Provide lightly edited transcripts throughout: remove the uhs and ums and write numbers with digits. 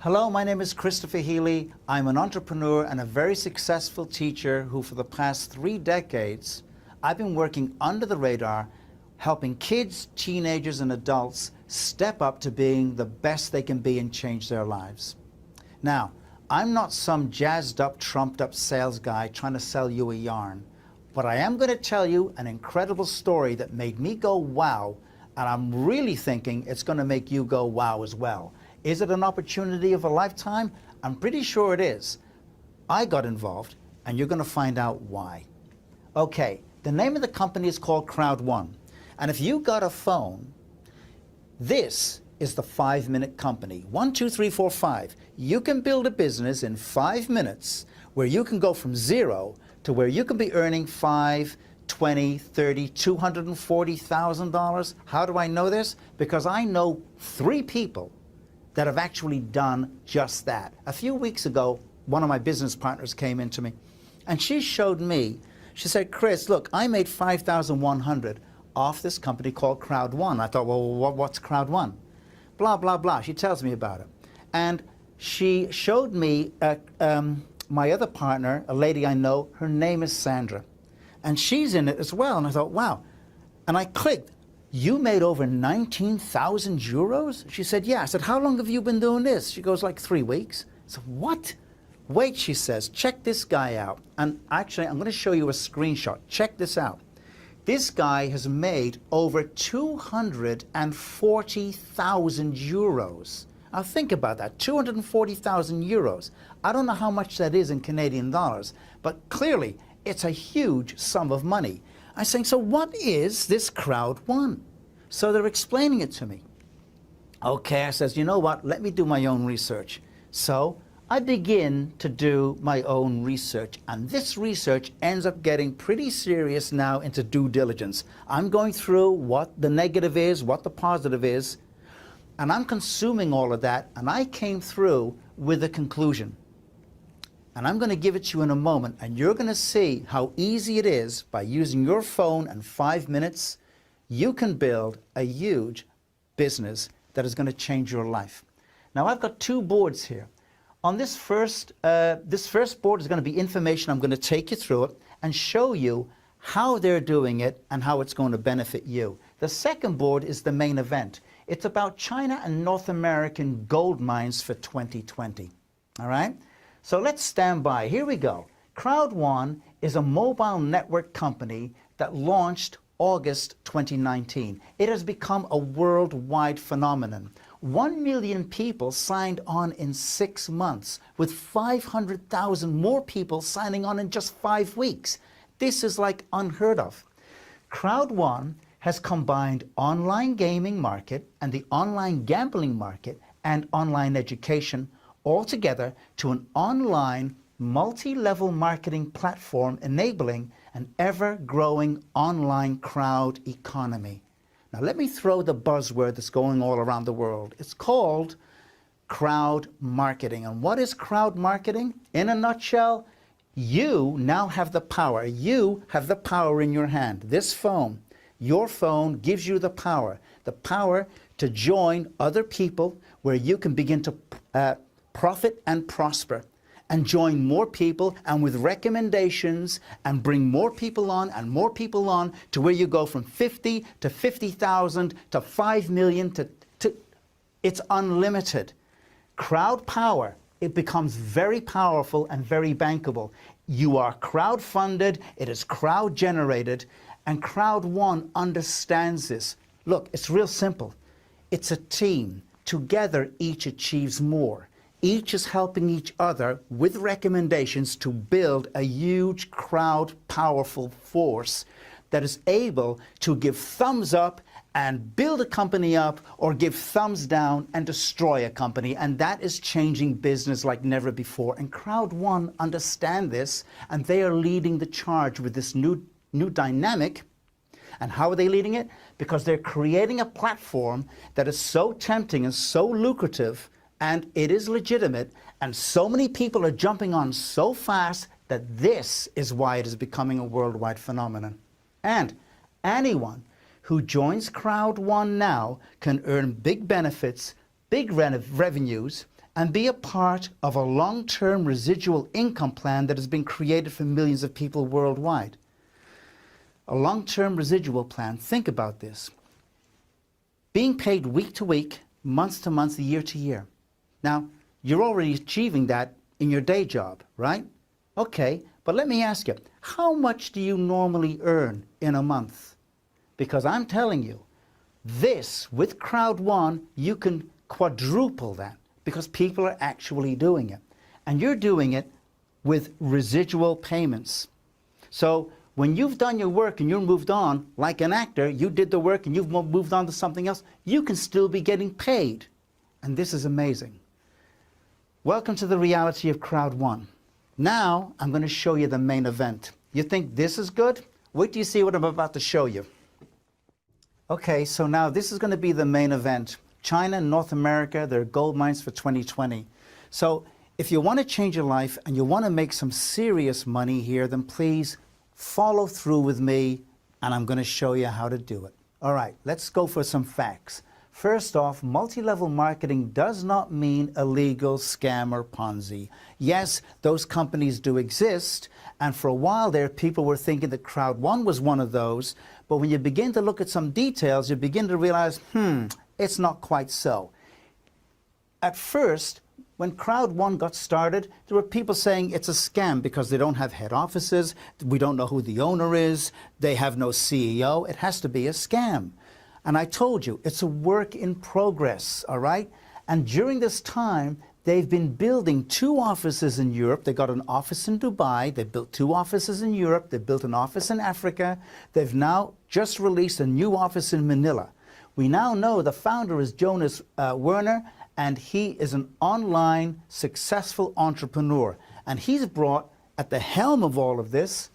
Hello, my name is Christopher Healy. I'm an entrepreneur and a very successful teacher who for the past 3 decades, I've been working under the radar, helping kids, teenagers, and adults step up to being the best they can be and change their lives. Now, I'm not some jazzed up, trumped up sales guy trying to sell you a yarn, but I am going to tell you an incredible story that made me go wow, and I'm really thinking it's going to make you go wow as well. Is it an opportunity of a lifetime? I'm pretty sure it is. I got involved, and you're going to find out why. Okay, the name of the company is called Crowd1. And if you got a phone, this is the 5-minute company. 1, 2, 3, 4, 5. You can build a business in 5 minutes where you can go from zero to where you can be earning $5, $20, $30, $240,000. How do I know this? Because I know 3 people that have actually done just that. A few weeks ago, one of my business partners came into me, and she showed me, she said, Chris, look, I made $5,100 off this company called Crowd1. I thought, well, what's Crowd1? Blah, blah, blah. She tells me about it. And she showed me my other partner, a lady I know, her name is Sandra. And she's in it as well. And I thought, wow. And I clicked. You made over 19,000 euros? She said, yeah. I said, how long have you been doing this? She goes, like 3 weeks. I said, what? Wait, she says, check this guy out. And actually, I'm going to show you a screenshot. Check this out. This guy has made over 240,000 euros. Now think about that, 240,000 euros. I don't know how much that is in Canadian dollars, but clearly it's a huge sum of money. I'm saying, so what is this Crowd1? So they're explaining it to me. Okay, I says, you know what, let me do my own research. So I begin to do my own research, and this research ends up getting pretty serious now into due diligence. I'm going through what the negative is, what the positive is, and I'm consuming all of that, and I came through with a conclusion. And I'm going to give it to you in a moment, and you're going to see how easy it is by using your phone and 5 minutes, you can build a huge business that is going to change your life. Now, I've got 2 boards here. On this first board is going to be information. I'm going to take you through it and show you how they're doing it and how it's going to benefit you. The second board is the main event. It's about China and North American gold mines for 2020. All right? So let's stand by. Here we go. Crowd1 is a mobile network company that launched August 2019. It has become a worldwide phenomenon. 1 million people signed on in 6 months, with 500,000 more people signing on in just 5 weeks. This is like unheard of. Crowd1 has combined online gaming market and the online gambling market and online education all together to an online multi-level marketing platform enabling an ever-growing online crowd economy. Now let me throw the buzzword that's going all around the world. It's called crowd marketing. And what is crowd marketing? In a nutshell, you now have the power. You have the power in your hand. This phone, your phone gives you the power to join other people where you can begin to profit and prosper, and join more people, and with recommendations, and bring more people on and more people on to where you go from 50 to 50,000 to 5 million to it's unlimited. Crowd power, it becomes very powerful and very bankable. You are crowd funded, it is crowd generated, and Crowd1 understands this. Look, it's real simple. It's a team. Together, each achieves more. Each is helping each other with recommendations to build a huge crowd powerful force that is able to give thumbs up and build a company up, or give thumbs down and destroy a company. And that is changing business like never before. And Crowd1 understand this, and they are leading the charge with this new dynamic. And how are they leading it? Because they're creating a platform that is so tempting and so lucrative, and it is legitimate, and so many people are jumping on so fast that this is why it is becoming a worldwide phenomenon. And anyone who joins Crowd1 now can earn big benefits, big revenues, and be a part of a long-term residual income plan that has been created for millions of people worldwide. A long-term residual plan, think about this. Being paid week to week, month to month, year to year. Now, you're already achieving that in your day job, right? Okay, but let me ask you, how much do you normally earn in a month? Because I'm telling you, this, with Crowd1, you can quadruple that because people are actually doing it. And you're doing it with residual payments. So when you've done your work and you've moved on, like an actor, you did the work and you've moved on to something else, you can still be getting paid. And this is amazing. Welcome to the reality of Crowd1. Now, I'm going to show you the main event. You think this is good? Wait till you see what I'm about to show you. Okay, so now this is going to be the main event. China and North America, they're gold mines for 2020. So if you want to change your life and you want to make some serious money here, then please follow through with me, and I'm going to show you how to do it. All right, let's go for some facts. First off, multi-level marketing does not mean illegal scam or Ponzi. Yes, those companies do exist, and for a while there, people were thinking that Crowd1 was one of those, but when you begin to look at some details, you begin to realize, it's not quite so. At first, when Crowd1 got started, there were people saying it's a scam because they don't have head offices, we don't know who the owner is, they have no CEO, it has to be a scam. And I told you, it's a work in progress, all right? And during this time, they've been building 2 offices in Europe. They got an office in Dubai. They built 2 offices in Europe. They built an office in Africa. They've now just released a new office in Manila. We now know the founder is Jonas Werner, and he is an online successful entrepreneur. And he's brought at the helm of all of this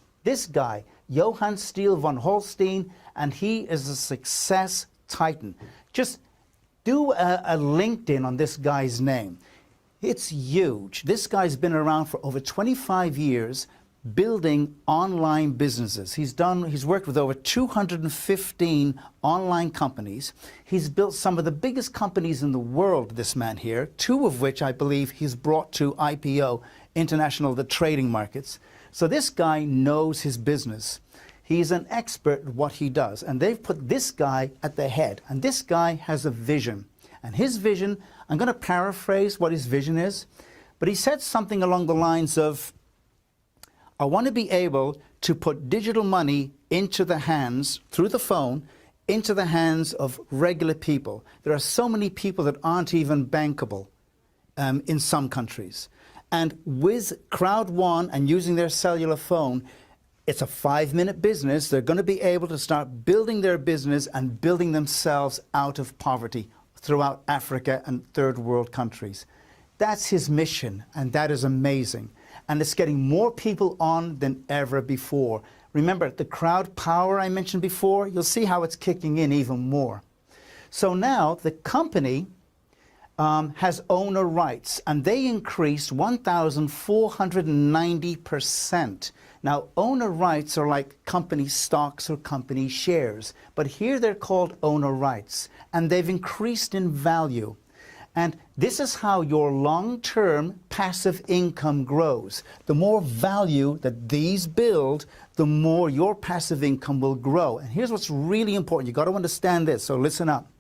guy, Johann Steele von Holstein, and he is a success titan. Just do a LinkedIn on this guy's name. It's huge. This guy's been around for over 25 years building online businesses. He's worked with over 215 online companies. He's built some of the biggest companies in the world, this man here, 2 of which I believe he's brought to IPO, International, the trading markets. So this guy knows his business. He's an expert at what he does, and they've put this guy at the head, and this guy has a vision. And his vision, I'm going to paraphrase what his vision is, but he said something along the lines of, I want to be able to put digital money into the hands, through the phone, into the hands of regular people. There are so many people that aren't even bankable in some countries. And with Crowd1 and using their cellular phone, it's a 5-minute business. They're going to be able to start building their business and building themselves out of poverty throughout Africa and third world countries. That's his mission, and that is amazing. And it's getting more people on than ever before. Remember, the crowd power I mentioned before, you'll see how it's kicking in even more. So now the company has owner rights, and they increased 1,490%. Now, owner rights are like company stocks or company shares, but here they're called owner rights, and they've increased in value. And this is how your long-term passive income grows. The more value that these build, the more your passive income will grow. And here's what's really important. You've got to understand this, so listen up.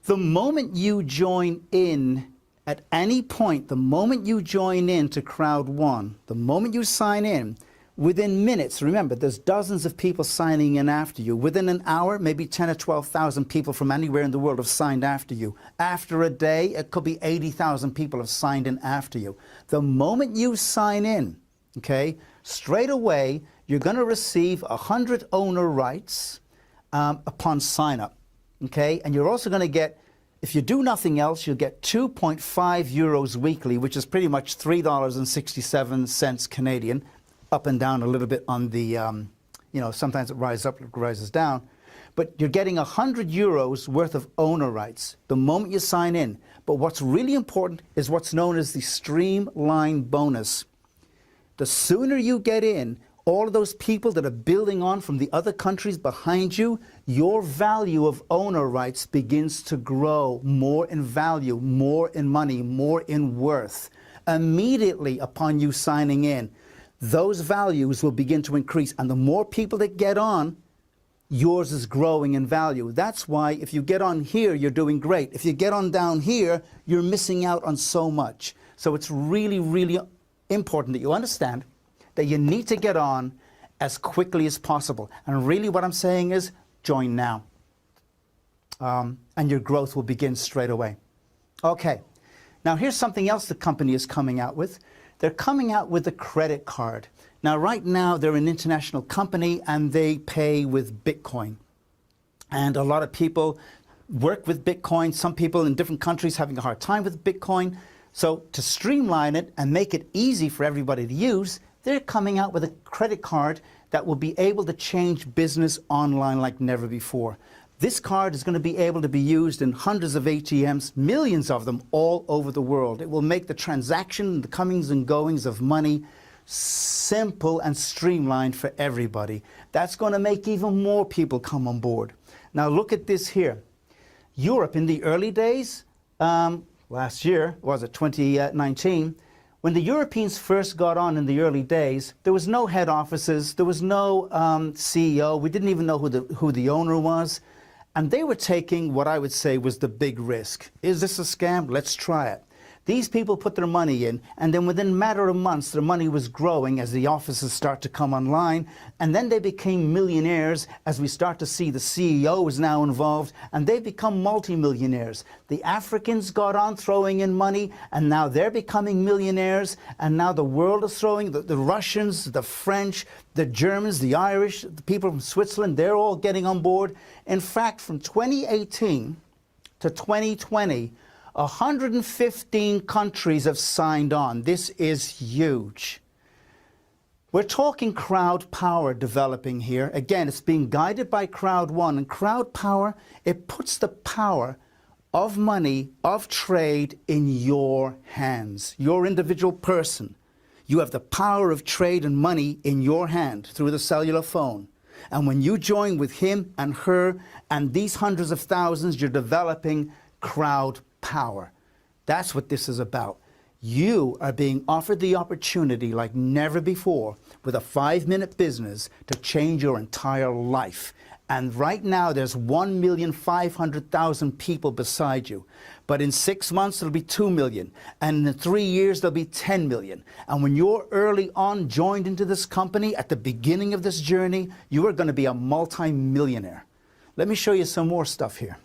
The moment you join in, at any point, the moment you join in to Crowd1, the moment you sign in, within minutes, remember, there's dozens of people signing in after you. Within an hour, maybe 10 or 12,000 people from anywhere in the world have signed after you. After a day, it could be 80,000 people have signed in after you. The moment you sign in, okay, straight away, you're going to receive 100 owner rights upon sign-up, okay? And you're also going to get, if you do nothing else, you'll get 2.5 euros weekly, which is pretty much $3.67 Canadian, up and down a little bit on the, you know, sometimes it rises up, it rises down. But you're getting 100 euros worth of owner rights the moment you sign in. But what's really important is what's known as the streamline bonus. The sooner you get in, all of those people that are building on from the other countries behind you, your value of owner rights begins to grow more in value, more in money, more in worth. Immediately upon you signing in, those values will begin to increase. And the more people that get on, yours is growing in value. That's why if you get on here, you're doing great. If you get on down here, you're missing out on so much. So it's really, really important that you understand that you need to get on as quickly as possible. And really what I'm saying is join now. And your growth will begin straight away. Okay. Now here's something else the company is coming out with. They're coming out with a credit card. Now right now they're an international company and they pay with Bitcoin. And a lot of people work with Bitcoin. Some people in different countries having a hard time with Bitcoin. So to streamline it and make it easy for everybody to use, they're coming out with a credit card that will be able to change business online like never before. This card is going to be able to be used in hundreds of ATMs, millions of them all over the world. It will make the transaction, the comings and goings of money simple and streamlined for everybody. That's going to make even more people come on board. Now look at this here. Europe in the early days, last year, was it 2019, when the Europeans first got on in the early days, there was no head offices, there was no CEO, we didn't even know who the owner was, and they were taking what I would say was the big risk. Is this a scam? Let's try it. These people put their money in, and then within a matter of months, their money was growing as the offices start to come online, and then they became millionaires as we start to see the CEO is now involved, and they become multimillionaires. The Africans got on throwing in money, and now they're becoming millionaires, and now the world is throwing, the Russians, the French, the Germans, the Irish, the people from Switzerland, they're all getting on board. In fact, from 2018 to 2020, 115 countries have signed on. This is huge. We're talking crowd power developing here. Again, it's being guided by Crowd1. And crowd power, it puts the power of money, of trade in your hands, your individual person. You have the power of trade and money in your hand through the cellular phone. And when you join with him and her and these hundreds of thousands, you're developing crowd power. That's what this is about. You are being offered the opportunity like never before with a 5-minute business to change your entire life. And right now there's 1,500,000 people beside you. But in 6 months it'll be 2 million. And in 3 years there'll be 10 million. And when you're early on joined into this company at the beginning of this journey, you are going to be a multi-millionaire. Let me show you some more stuff here.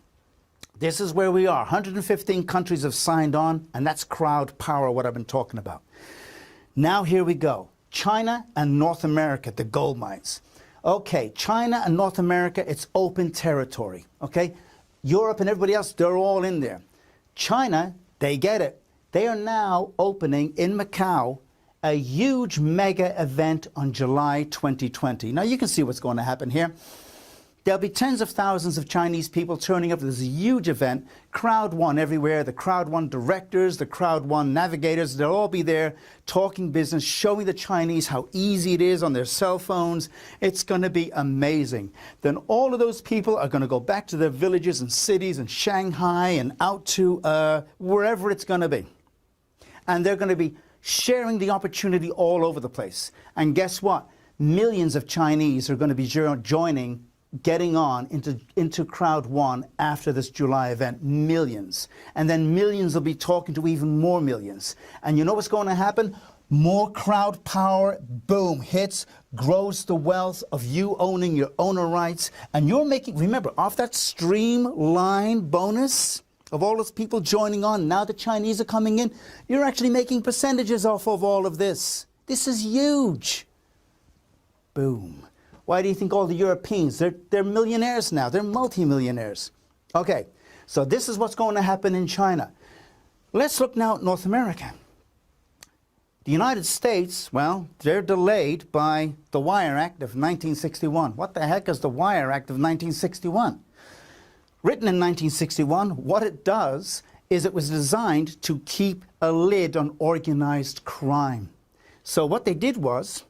This is where we are. 115 countries have signed on, and that's crowd power, what I've been talking about. Now here we go. China and North America, the gold mines. Okay, China and North America, it's open territory. Okay, Europe and everybody else, they're all in there. China, they get it. They are now opening in Macau a huge mega event on July 2020. Now you can see what's going to happen here. There'll be tens of thousands of Chinese people turning up. There's a huge event. Crowd1 everywhere. The Crowd1 directors, the Crowd1 navigators, they'll all be there talking business, showing the Chinese how easy it is on their cell phones. It's going to be amazing. Then all of those people are going to go back to their villages and cities in Shanghai and out to wherever it's going to be. And they're going to be sharing the opportunity all over the place. And guess what? Millions of Chinese are going to be joining, getting on into Crowd1 after this July event, millions. And then millions will be talking to even more millions. And you know what's going to happen? More crowd power, boom, hits, grows the wealth of you owning your owner rights. And you're making, remember, off that streamline bonus of all those people joining on, now the Chinese are coming in, you're actually making percentages off of all of this. This is huge. Boom. Why do you think all the Europeans, they're millionaires now, they're multimillionaires. Okay, so this is what's going to happen in China. Let's look now at North America. The United States, well, they're delayed by the Wire Act of 1961. What the heck is the Wire Act of 1961? Written in 1961, what it does is it was designed to keep a lid on organized crime. So what they did was,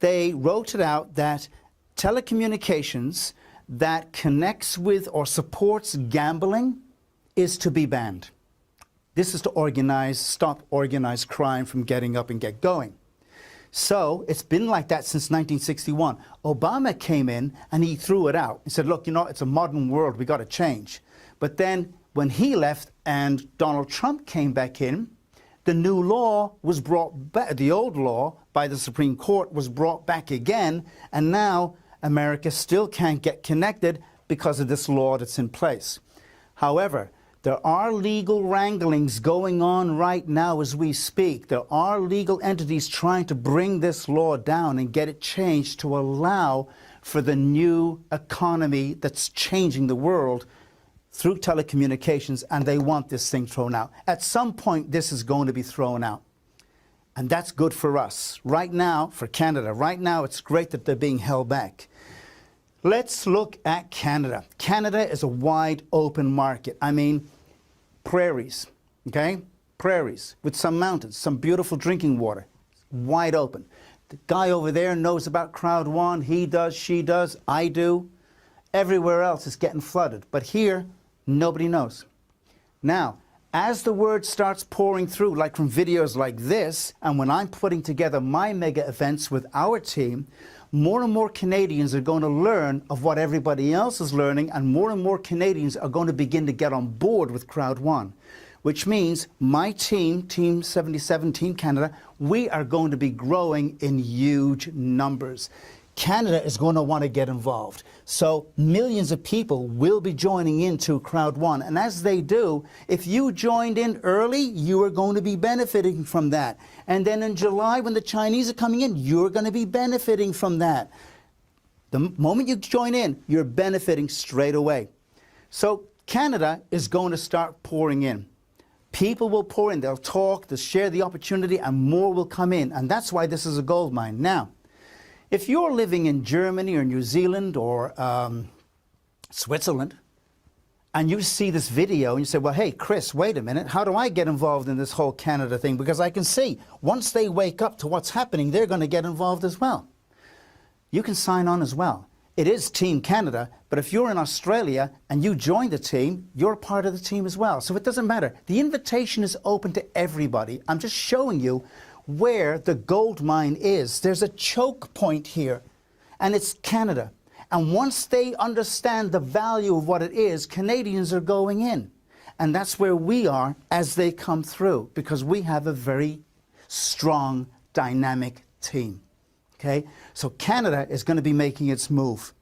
they wrote it out that telecommunications that connects with or supports gambling is to be banned. This is to stop organized crime from getting up and get going. So it's been like that since 1961. Obama came in and he threw it out. He said, look, you know, it's a modern world, we got to change. But then when he left and Donald Trump came back in, the new law was brought back, the old law by the Supreme Court was brought back again, and now America still can't get connected because of this law that's in place. However, there are legal wranglings going on right now as we speak. There are legal entities trying to bring this law down and get it changed to allow for the new economy that's changing the world through telecommunications, and they want this thing thrown out. At some point, this is going to be thrown out. And that's good for us. Right now, for Canada, right now, it's great that they're being held back. Let's look at Canada. Canada is a wide open market. I mean, prairies, okay? Prairies with some mountains, some beautiful drinking water, wide open. The guy over there knows about Crowd1. He does, she does, I do. Everywhere else is getting flooded. But here, nobody knows. Now, as the word starts pouring through, like from videos like this, and when I'm putting together my mega events with our team, more and more Canadians are going to learn of what everybody else is learning, and more Canadians are going to begin to get on board with Crowd1, which means my team, Team 77, Team Canada, we are going to be growing in huge numbers. Canada is going to want to get involved. So millions of people will be joining into Crowd1. And as they do, if you joined in early, you are going to be benefiting from that. And then in July, when the Chinese are coming in, you're going to be benefiting from that. The moment you join in, you're benefiting straight away. So Canada is going to start pouring in. People will pour in. They'll talk, they'll share the opportunity, and more will come in. And that's why this is a gold mine. Now, if you're living in Germany or New Zealand or Switzerland, and you see this video and you say, well, hey, Chris, wait a minute, how do I get involved in this whole Canada thing? Because I can see once they wake up to what's happening, they're going to get involved as well. You can sign on as well. It is Team Canada, but if you're in Australia and you join the team, you're part of the team as well. So it doesn't matter. The invitation is open to everybody. I'm just showing you where the gold mine is. There's a choke point here, and it's Canada. And once they understand the value of what it is, Canadians are going in. And that's where we are as they come through, because we have a very strong, dynamic team. Okay? So Canada is going to be making its move.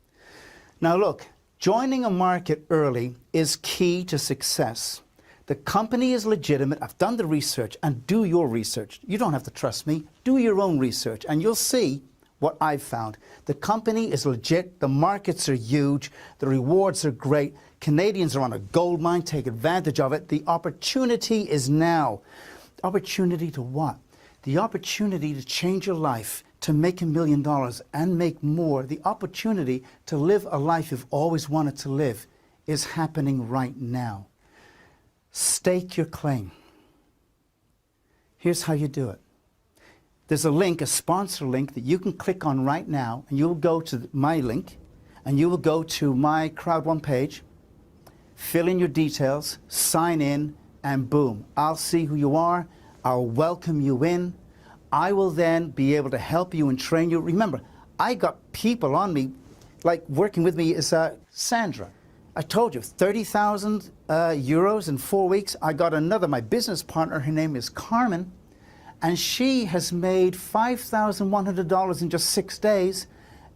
Now look, joining a market early is key to success. The company is legitimate. I've done the research, and do your research. You don't have to trust me. Do your own research, and you'll see what I've found. The company is legit. The markets are huge. The rewards are great. Canadians are on a gold mine. Take advantage of it. The opportunity is now. Opportunity to what? The opportunity to change your life, to make $1 million and make more. The opportunity to live a life you've always wanted to live is happening right now. Stake your claim. Here's how you do it. There's a link, a sponsor link, that you can click on right now, and you'll go to my link, and you will go to my Crowd1 page, fill in your details, sign in, and boom, I'll see who you are, I'll welcome you in, I will then be able to help you and train you. Remember, I got people on me, like working with me is Sandra. I told you, 30,000 euros in 4 weeks. I got another, my business partner, her name is Carmen, and she has made $5,100 in just 6 days.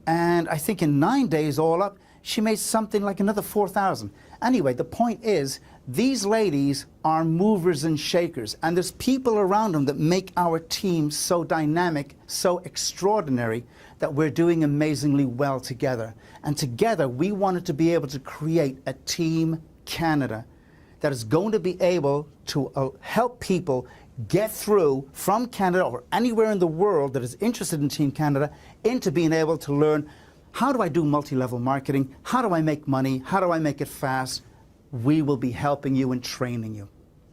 And I think in 9 days all up, she made something like another 4,000. Anyway, the point is, these ladies are movers and shakers, and there's people around them that make our team so dynamic, so extraordinary, that we're doing amazingly well together. And together, we wanted to be able to create a Team Canada that is going to be able to help people get through from Canada or anywhere in the world that is interested in Team Canada into being able to learn, how do I do multi-level marketing? How do I make money? How do I make it fast? We will be helping you and training you.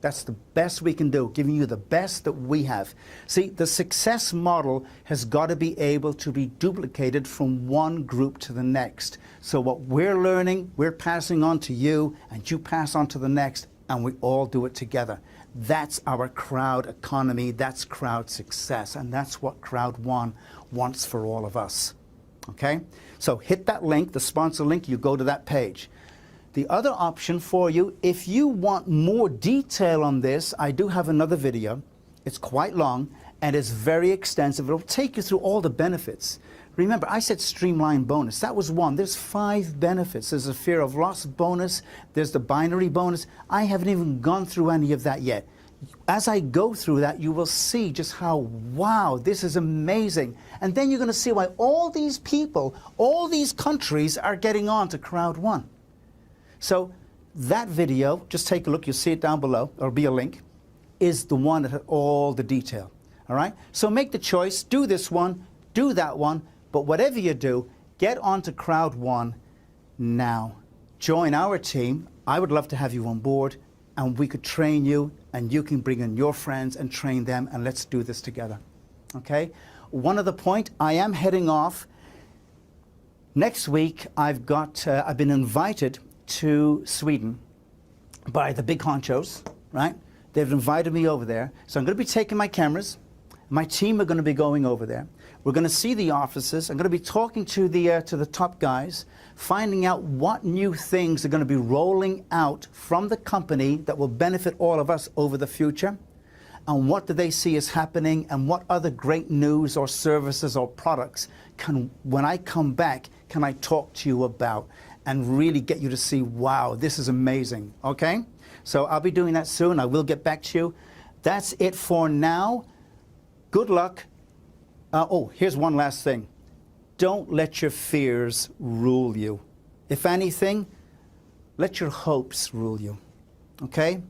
That's the best we can do, giving you the best that we have. See, the success model has got to be able to be duplicated from one group to the next. So what we're learning, we're passing on to you, and you pass on to the next, and we all do it together. That's our crowd economy, that's crowd success, and that's what Crowd1 wants for all of us. Okay? So hit that link, the sponsor link, you go to that page. The other option for you, if you want more detail on this, I do have another video. It's quite long and it's very extensive. It'll take you through all the benefits. Remember, I said streamline bonus. That was one. There's 5 benefits. There's a fear of loss bonus. There's the binary bonus. I haven't even gone through any of that yet. As I go through that, you will see just how, wow, this is amazing. And then you're going to see why all these people, all these countries are getting on to Crowd1. So that video, just take a look, you'll see it down below, there'll be a link, is the one that had all the detail. All right? So make the choice, do this one, do that one, but whatever you do, get onto Crowd1 now. Join our team. I would love to have you on board, and we could train you, and you can bring in your friends and train them, and let's do this together. Okay? One other point, I am heading off. Next week, I've been invited to Sweden by the big honchos, right? They've invited me over there. So I'm going to be taking my cameras. My team are going to be going over there. We're going to see the offices. I'm going to be talking to the top guys, finding out what new things are going to be rolling out from the company that will benefit all of us over the future, and what do they see is happening, and what other great news or services or products can, when I come back, can I talk to you about and really get you to see, wow, this is amazing, okay? So I'll be doing that soon. I will get back to you. That's it for now. Good luck. Oh, here's one last thing. Don't let your fears rule you. If anything, let your hopes rule you, okay?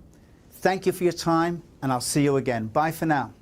Thank you for your time, and I'll see you again. Bye for now.